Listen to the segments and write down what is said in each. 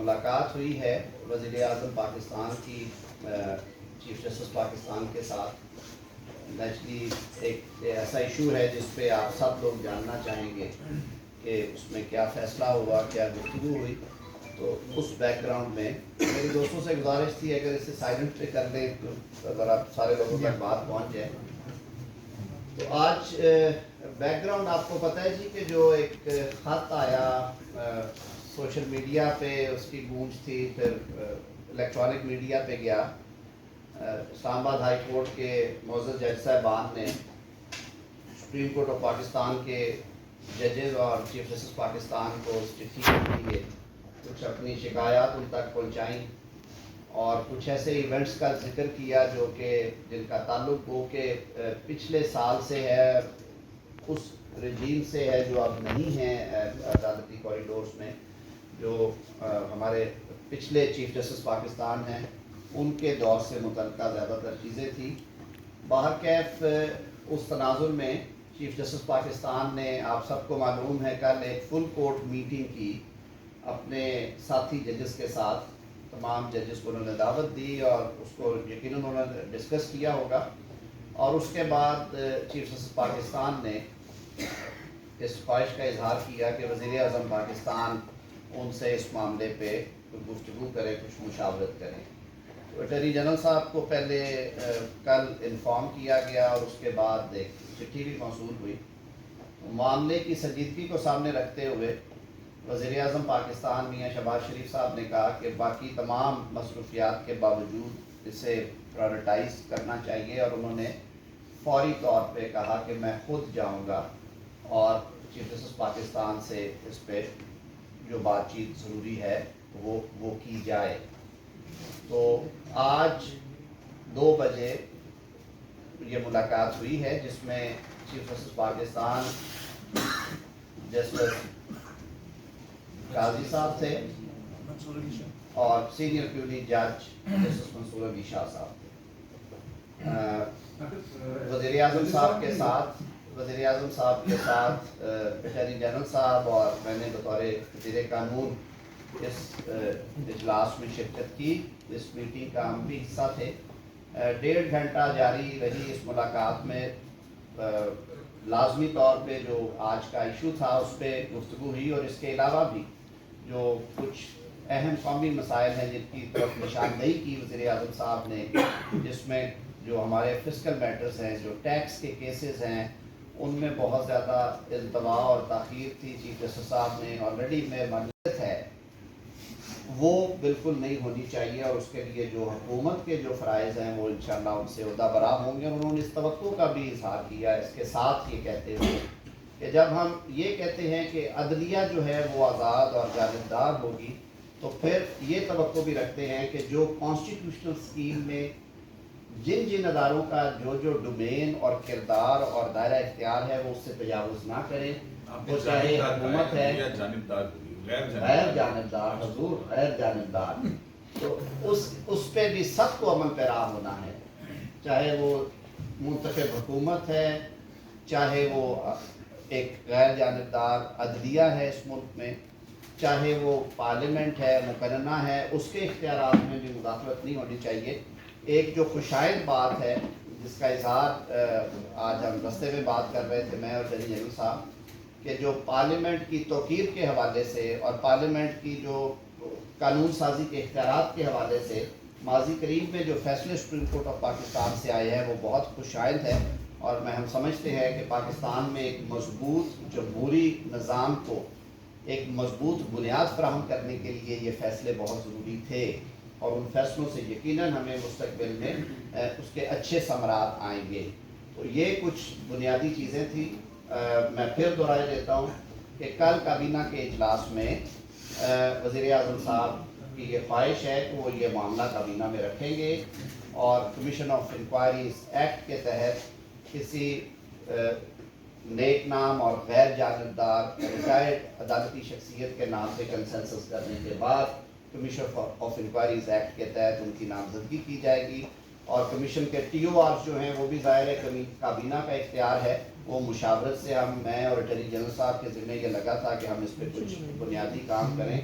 ملاقات ہوئی ہے وزیر اعظم پاکستان کی چیف جسٹس پاکستان کے ساتھ، نیچرلی ایک ایسا ایشو ہے جس پہ آپ سب لوگ جاننا چاہیں گے کہ اس میں کیا فیصلہ ہوا، کیا گفتگو ہوئی. تو اس بیک گراؤنڈ میں میری دوستوں سے گزارش تھی اگر اسے سائلنٹ پہ کر لیں تو اگر آپ سارے لوگوں تک بات پہنچ جائے. تو آج بیک گراؤنڈ آپ کو پتہ ہے جی کہ جو ایک خط آیا سوشل میڈیا پہ اس کی گونج تھی، پھر الیکٹرانک میڈیا پہ گیا. اسلام آباد ہائی کورٹ کے معزز جج صاحبان نے سپریم کورٹ آف پاکستان کے ججز اور چیف جسٹس پاکستان کو چٹھی دیے، کچھ اپنی شکایات ان تک پہنچائیں اور کچھ ایسے ایونٹس کا ذکر کیا جو کہ جن کا تعلق ہو کہ پچھلے سال سے ہے، اس رجیم سے ہے جو اب نہیں ہیں عدالتی کوریڈورز میں، جو ہمارے پچھلے چیف جسٹس پاکستان ہیں ان کے دور سے متعلقہ زیادہ تر چیزیں تھیں. بہرکیف اس تناظر میں چیف جسٹس پاکستان نے، آپ سب کو معلوم ہے، کل ایک فل کورٹ میٹنگ کی اپنے ساتھی ججز کے ساتھ. تمام ججز کو انہوں نے دعوت دی اور اس کو یقیناً انہوں نے ڈسکس کیا ہوگا. اور اس کے بعد چیف جسٹس پاکستان نے اس خواہش کا اظہار کیا کہ وزیر اعظم پاکستان ان سے اس معاملے پہ کچھ گفتگو کرے، کچھ مشاورت کریں. تو اٹارنی جنرل صاحب کو پہلے کل انفارم کیا گیا اور اس کے بعد ایک چٹھی بھی موصول ہوئی. معاملے کی سنجیدگی کو سامنے رکھتے ہوئے وزیر اعظم پاکستان میاں شہباز شریف صاحب نے کہا کہ باقی تمام مصروفیات کے باوجود اسے پرائورٹائز کرنا چاہیے، اور انہوں نے فوری طور پہ کہا کہ میں خود جاؤں گا اور چیف جسٹس پاکستان سے اس پہ جو بات چیت ضروری ہے وہ کی جائے. تو آج 2 بجے یہ ملاقات ہوئی ہے جس میں چیف جسٹس پاکستان جسٹس قاضی صاحب تھے اور سینئر پیونی جج جسٹس منصور علی شاہ صاحب تھے. وزیر اعظم صاحب کے ساتھ اٹارنی جنرل صاحب اور میں نے بطور وزیر قانون اس اجلاس میں شرکت کی. اس میٹنگ کا ہم بھی حصہ تھے. 1.5 گھنٹہ جاری رہی اس ملاقات میں. لازمی طور پہ جو آج کا ایشو تھا اس پہ گفتگو ہوئی، اور اس کے علاوہ بھی جو کچھ اہم قومی مسائل ہیں جن کی طرف نشاندہی کی وزیر اعظم صاحب نے، جس میں جو ہمارے فسکل میٹرز ہیں، جو ٹیکس کے کیسز ہیں، ان میں بہت زیادہ التوا اور تاخیر تھی. چیف جسٹس صاحب نے آلریڈی میں معلومات ہے وہ بالکل نہیں ہونی چاہیے، اور اس کے لیے جو حکومت کے جو فرائض ہیں وہ انشاءاللہ ان سے عہدہ برآ ہوں گے. اور انہوں نے اس توقع کا بھی اظہار کیا اس کے ساتھ یہ کہتے ہوئے کہ جب ہم یہ کہتے ہیں کہ عدلیہ جو ہے وہ آزاد اور جانبدار ہوگی، تو پھر یہ توقع بھی رکھتے ہیں کہ جو کانسٹیٹیوشنل اسکیم میں جن اداروں کا جو ڈومین اور کردار اور دائرہ اختیار ہے وہ اس سے تجاوز نہ کریں. وہ چاہے حکومت ہے، غیر جانبدار، حضور غیر جانبدار، تو اس پہ بھی سب کو عمل پیرا ہونا ہے. چاہے وہ منتخب حکومت ہے، چاہے وہ ایک غیر جانبدار عدلیہ ہے اس ملک میں، چاہے وہ پارلیمنٹ ہے، مقننہ ہے، اس کے اختیارات میں بھی مداخلت نہیں ہونی چاہیے. ایک جو خوشائند بات ہے جس کا اظہار آج ہم رستے میں بات کر رہے تھے میں اور اٹارنی جنرل صاحب، کہ جو پارلیمنٹ کی توقیر کے حوالے سے اور پارلیمنٹ کی جو قانون سازی کے اختیارات کے حوالے سے ماضی قریب میں جو فیصلے سپریم کورٹ آف پاکستان سے آئے ہیں وہ بہت خوشائند ہے. اور ہم سمجھتے ہیں کہ پاکستان میں ایک مضبوط جمہوری نظام کو ایک مضبوط بنیاد فراہم کرنے کے لیے یہ فیصلے بہت ضروری تھے، اور ان فیصلوں سے یقیناً ہمیں مستقبل میں اس کے اچھے ثمرات آئیں گے. تو یہ کچھ بنیادی چیزیں تھیں. میں پھر دہرائے دیتا ہوں کہ کل کابینہ کے اجلاس میں وزیر اعظم صاحب کی یہ خواہش ہے کہ وہ یہ معاملہ کابینہ میں رکھیں گے، اور کمیشن آف انکوائریز ایکٹ کے تحت کسی نیک نام اور غیر جانبدار ریٹائرڈ عدالتی شخصیت کے نام پہ کنسنسس کرنے کے بعد کمیشن آف انکوائریز ایکٹ کے تحت ان کی نامزدگی کی جائے گی. اور کمیشن کے TORs جو ہیں وہ بھی ظاہر ہے کابینہ کا اختیار ہے، وہ مشاورت سے میں اور اٹارنی جنرل صاحب کے ذمہ یہ لگا تھا کہ ہم اس پہ کچھ بنیادی کام کریں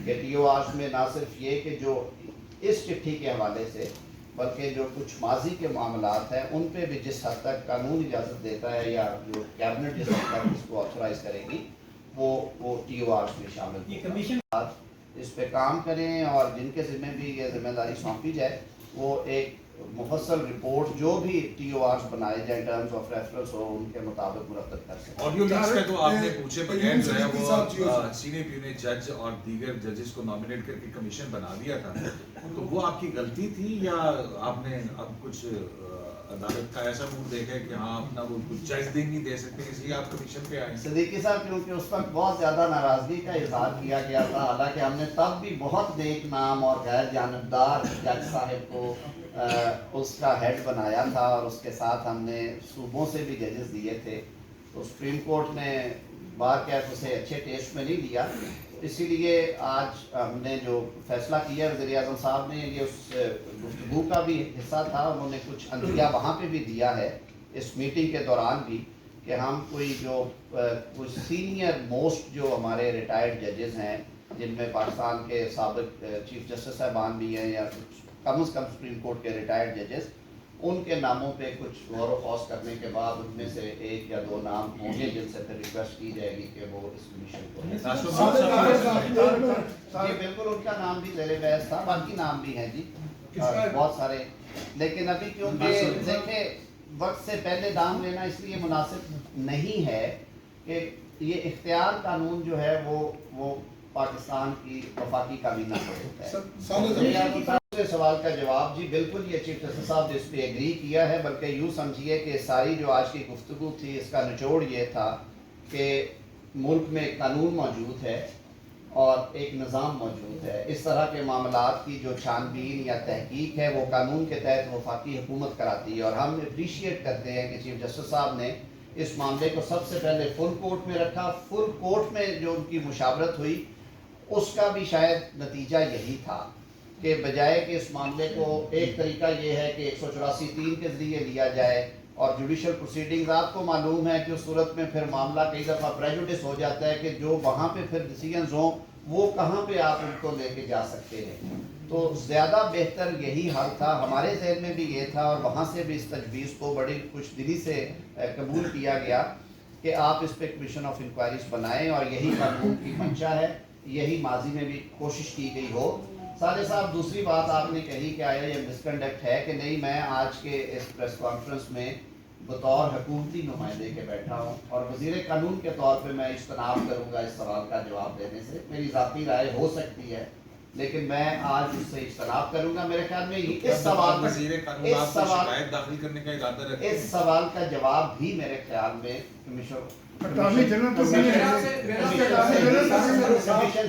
کہ ٹی او آرز میں نہ صرف یہ کہ جو اس چٹھی کے حوالے سے بلکہ جو کچھ ماضی کے معاملات ہیں ان پہ بھی جس حد تک قانون اجازت دیتا ہے یا جو کیبنٹ جس حد تک اس کو آتھورائز کرے گی وہ ٹی او آرز میں شامل اس پہ کام کریں اور جن کے ذمہ بھی یہ ذمہ داری سونپی جائے وہ ایک مفصل رپورٹ جو بھی ٹی او آرز بنائے جائے ٹرمز آف ریفرنس ہو ان کے مطابق مرتب کر سکیں. آڈیو لنکس پہ تو آپ نے پوچھے بغیر جو ہے وہ سینئر پیونی جج اور دیگر ججز کو نامنیٹ کر کے کمیشن بنا دیا تھا, تو وہ آپ کی غلطی تھی یا آپ نے اب کچھ عدالت کا ایسا موڈ دیکھا ہے کہ ہاں اپنا وہ کچھ جائز دیں نہیں دے سکتے اس لیے آپ کمیشن پہ آئے؟ صدیقی صاحب کیونکہ اس وقت بہت زیادہ ناراضگی کا اظہار کیا گیا تھا, حالانکہ ہم نے تب بھی بہت نیک نام اور غیر جانبدار جج صاحب کو اس کا ہیڈ بنایا تھا اور اس کے ساتھ ہم نے صوبوں سے بھی ججز دیے تھے, تو سپریم کورٹ نے بار کیف اسے اچھے ٹیسٹ میں نہیں دیا. اسی لیے آج ہم نے جو فیصلہ کیا وزیر اعظم صاحب نے یہ اس گفتگو کا بھی حصہ تھا, انہوں نے کچھ عندیہ وہاں پہ بھی دیا ہے اس میٹنگ کے دوران بھی کہ ہم کچھ سینئر موسٹ جو ہمارے ریٹائرڈ ججز ہیں جن میں پاکستان کے سابق چیف جسٹس صاحبان بھی ہیں یا کم از کم سپریم کورٹ کے ریٹائرڈ ججز, ان کے ناموں پہ کچھ غور و خوض کرنے کے بعد ان میں سے 1 یا 2 نام ہوں گے جن سے پھر ریکویسٹ کی جائے گی کہ وہ اس کمیشن کو. جی بالکل ان کا نام بھی زیر بحث تھا, باقی نام بھی ہیں جی بہت سارے, لیکن ابھی کیونکہ دیکھیں وقت سے پہلے دام لینا اس لیے مناسب نہیں ہے کہ یہ اختیار قانون جو ہے وہ پاکستان کی وفاقی کابینہ کو ہوتا ہے. سوال کا جواب جی بالکل یہ چیف جسٹس صاحب نے اس پہ ایگری کیا ہے, بلکہ یوں سمجھیے کہ ساری جو آج کی گفتگو تھی اس کا نچوڑ یہ تھا کہ ملک میں ایک قانون موجود ہے اور ایک نظام موجود ہے. اس طرح کے معاملات کی جو چھان بین یا تحقیق ہے وہ قانون کے تحت وفاقی حکومت کراتی ہے, اور ہم اپریشیٹ کرتے ہیں کہ چیف جسٹس صاحب نے اس معاملے کو سب سے پہلے فل کورٹ میں رکھا. فل کورٹ میں جو ان کی مشاورت ہوئی اس کا بھی شاید نتیجہ یہی تھا کہ بجائے کہ اس معاملے کو ایک طریقہ یہ ہے کہ 184(3) کے ذریعے لیا جائے اور جوڈیشل پروسیڈنگز آپ کو معلوم ہے کہ اس صورت میں پھر معاملہ کئی دفعہ پریجوڈس ہو جاتا ہے کہ جو وہاں پہ پھر ڈیسیجنز ہوں وہ کہاں پہ آپ ان کو لے کے جا سکتے ہیں. تو زیادہ بہتر یہی حل تھا, ہمارے ذہن میں بھی یہ تھا اور وہاں سے بھی اس تجویز کو بڑی خوش دلی سے قبول کیا گیا کہ آپ اس پہ کمیشن آف انکوائریز بنائیں, اور یہی قانون کی منشا ہے, یہی ماضی میں بھی کوشش کی گئی ہو. صالح صاحب دوسری بات آپ نے کہی کہ آیا یہ مس کنڈکٹ ہے کہ نہیں, میں آج کے اس پریس کانفرنس میں بطور حکومتی نمائندے کے بیٹھا ہوں اور وزیر قانون کے طور پہ میں اجتناب کروں گا اس سوال کا جواب دینے سے. میری ذاتی رائے ہو سکتی ہے لیکن میں آج اس سے اجتناب کروں گا. میرے خیال میں اس سوال کا جواب بھی میرے خیال میں کمیشن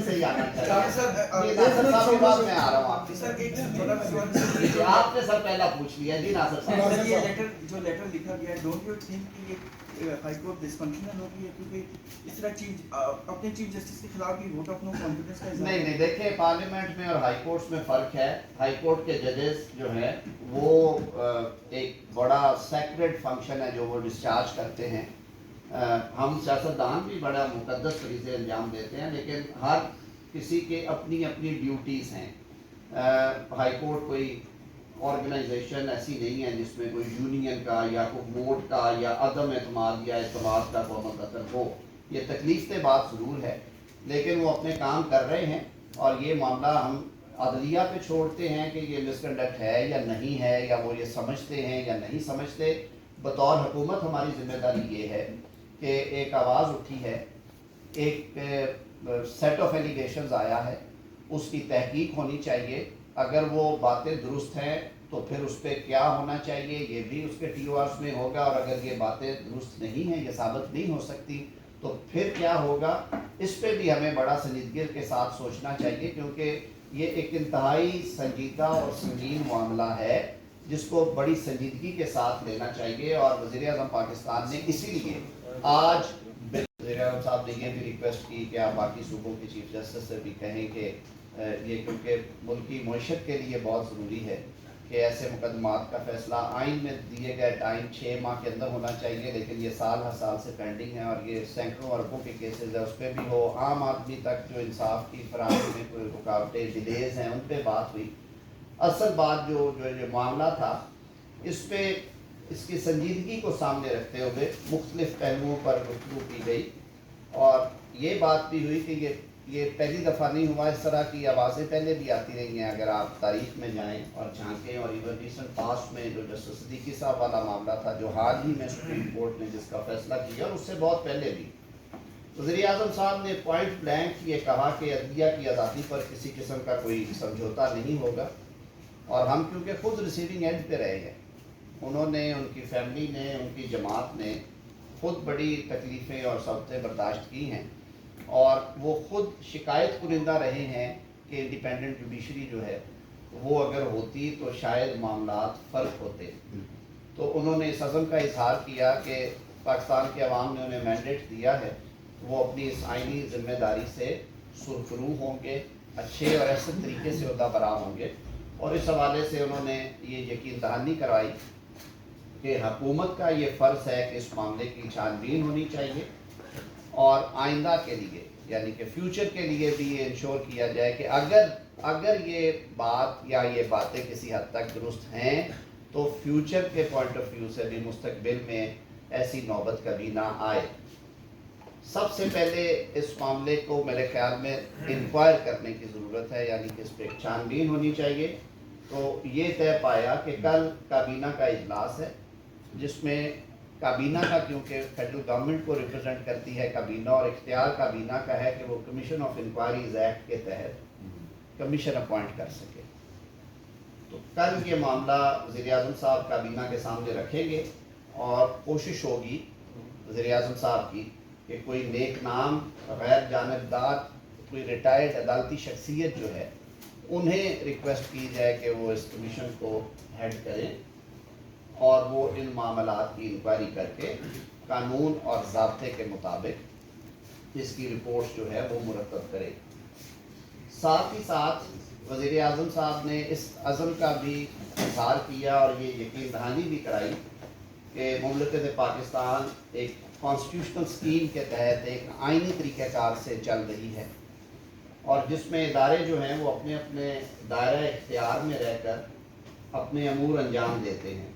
سے ہی آنا چاہیے. میں آ رہا ہوں آپ نے سر پہلا پوچھ لیا جی ناصر صاحب. جو لیٹر لکھا گیا ہے ڈونٹ یو تھنک کہ یہ ہائی کورٹ ڈسفنکشنل ہو گئی ہے کیونکہ اس طرح اپنے چیف جسٹس کے خلاف بھی ووٹ آف نو کانفیڈنس کا نہیں دیکھیں پارلیمنٹ میں اور ہائی کورٹس میں فرق ہے. ہائی کورٹ کے ججز جو ہیں وہ ایک بڑا سیکریڈ فنکشن ہے جو وہ ڈسچارج کرتے ہیں. ہم سیاستدان بھی بڑا مقدس فریضے انجام دیتے ہیں, لیکن ہر کسی کے اپنی اپنی ڈیوٹیز ہیں. ہائی کورٹ کوئی آرگنائزیشن ایسی نہیں ہے جس میں کوئی یونین کا یا کوئی ووٹ کا یا عدم اعتماد یا اعتماد کا کوئی منتظر ہو. یہ تکلیف دہ بات ضرور ہے لیکن وہ اپنے کام کر رہے ہیں, اور یہ معاملہ ہم عدلیہ پہ چھوڑتے ہیں کہ یہ مس کنڈکٹ ہے یا نہیں ہے, یا وہ یہ سمجھتے ہیں یا نہیں سمجھتے. بطور حکومت ہماری ذمہ داری یہ ہے کہ ایک آواز اٹھی ہے, ایک سیٹ آف ایلیگیشنز آیا ہے, اس کی تحقیق ہونی چاہیے. اگر وہ باتیں درست ہیں تو پھر اس پہ کیا ہونا چاہیے یہ بھی اس کے ٹی او آرز میں ہوگا, اور اگر یہ باتیں درست نہیں ہیں, یہ ثابت نہیں ہو سکتی تو پھر کیا ہوگا. اس پہ بھی ہمیں بڑا سنجیدگی کے ساتھ سوچنا چاہیے کیونکہ یہ ایک انتہائی سنجیدہ اور سنگین معاملہ ہے جس کو بڑی سنجیدگی کے ساتھ لینا چاہیے. اور وزیر اعظم پاکستان نے اسی لیے آج وزیر اعظم صاحب نے یہ بھی ریکویسٹ کی کہ آپ باقی صوبوں کے چیف جسٹس سے بھی کہیں کہ یہ کیونکہ ملکی معیشت کے لیے بہت ضروری ہے کہ ایسے مقدمات کا فیصلہ آئین میں دیے گئے ٹائم 6 ماہ کے اندر ہونا چاہیے، لیکن یہ سال ہر سال سے پینڈنگ ہے اور یہ سینکڑوں اربوں کے کیسز ہیں، اس پہ بھی ہو عام آدمی تک جو انصاف کی فراہمی میں کوئی رکاوٹیں ڈیلیز ہیں ان پہ بات ہوئی۔ اصل بات جو معاملہ تھا اس پہ اس کی سنجیدگی کو سامنے رکھتے ہوئے مختلف پہلوؤں پر گفتگو کی گئی، اور یہ بات بھی ہوئی کہ یہ پہلی دفعہ نہیں ہوا، اس طرح کی آوازیں پہلے بھی آتی رہی ہیں۔ اگر آپ تاریخ میں جائیں اور جھانکیں، اور ایون ریسنٹ پاسٹ میں جو جسٹس صدیقی صاحب والا معاملہ تھا جو حال ہی میں سپریم کورٹ نے جس کا فیصلہ کیا، اور اس سے بہت پہلے بھی وزیر اعظم صاحب نے پوائنٹ بلینک یہ کہا کہ عدلیہ کی آزادی پر کسی قسم کا کوئی سمجھوتا نہیں ہوگا، اور ہم کیونکہ خود ریسیونگ اینڈ پہ رہے ہیں، انہوں نے، ان کی فیملی نے، ان کی جماعت نے خود بڑی تکلیفیں اور سبتیں برداشت کی ہیں، اور وہ خود شکایت کنندہ رہے ہیں کہ انڈیپینڈنٹ جوڈیشری جو ہے وہ اگر ہوتی تو شاید معاملات فرق ہوتے۔ تو انہوں نے اس عزم کا اظہار کیا کہ پاکستان کے عوام نے انہیں مینڈیٹ دیا ہے، وہ اپنی اس آئینی ذمہ داری سے سرخرو ہوں گے، اچھے اور احسن طریقے سے عہدہ برآ ہوں گے، اور اس حوالے سے انہوں نے یہ یقین دہانی کروائی کہ حکومت کا یہ فرض ہے کہ اس معاملے کی چھان بین ہونی چاہیے، اور آئندہ کے لیے یعنی کہ فیوچر کے لیے بھی یہ انشور کیا جائے کہ اگر یہ بات یا یہ باتیں کسی حد تک درست ہیں تو فیوچر کے پوائنٹ آف ویو سے بھی مستقبل میں ایسی نوبت کبھی نہ آئے۔ سب سے پہلے اس معاملے کو میرے خیال میں انکوائر کرنے کی ضرورت ہے، یعنی کہ اس پہ ایک چھان بین ہونی چاہیے۔ تو یہ طے پایا کہ کل کابینہ کا اجلاس ہے، جس میں کابینہ کا، کیونکہ فیڈرل گورنمنٹ کو ریپرزینٹ کرتی ہے کابینہ، اور اختیار کابینہ کا ہے کہ وہ کمیشن آف انکوائریز ایکٹ کے تحت کمیشن اپوائنٹ کر سکے۔ تو کل یہ معاملہ وزیر اعظم صاحب کابینہ کے سامنے رکھیں گے، اور کوشش ہوگی وزیر اعظم صاحب کی کہ کوئی نیک نام، غیر جانبدار، کوئی ریٹائرڈ عدالتی شخصیت جو ہے انہیں ریکویسٹ کی جائے کہ وہ اس کمیشن کو ہیڈ کریں، اور وہ ان معاملات کی انکوائری کر کے قانون اور ضابطے کے مطابق اس کی رپورٹ جو ہے وہ مرتب کرے۔ ساتھ ہی ساتھ وزیر اعظم صاحب نے اس عزم کا بھی اظہار کیا اور یہ یقین دہانی بھی کرائی کہ مملکت پاکستان ایک کانسٹیٹیوشنل اسکیم کے تحت ایک آئینی طریقہ کار سے چل رہی ہے، اور جس میں ادارے جو ہیں وہ اپنے اپنے دائرہ اختیار میں رہ کر اپنے امور انجام دیتے ہیں۔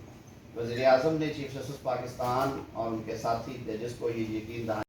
وزیر اعظم نے چیف جسٹس پاکستان اور ان کے ساتھی ججز کو یہ یقین دہانی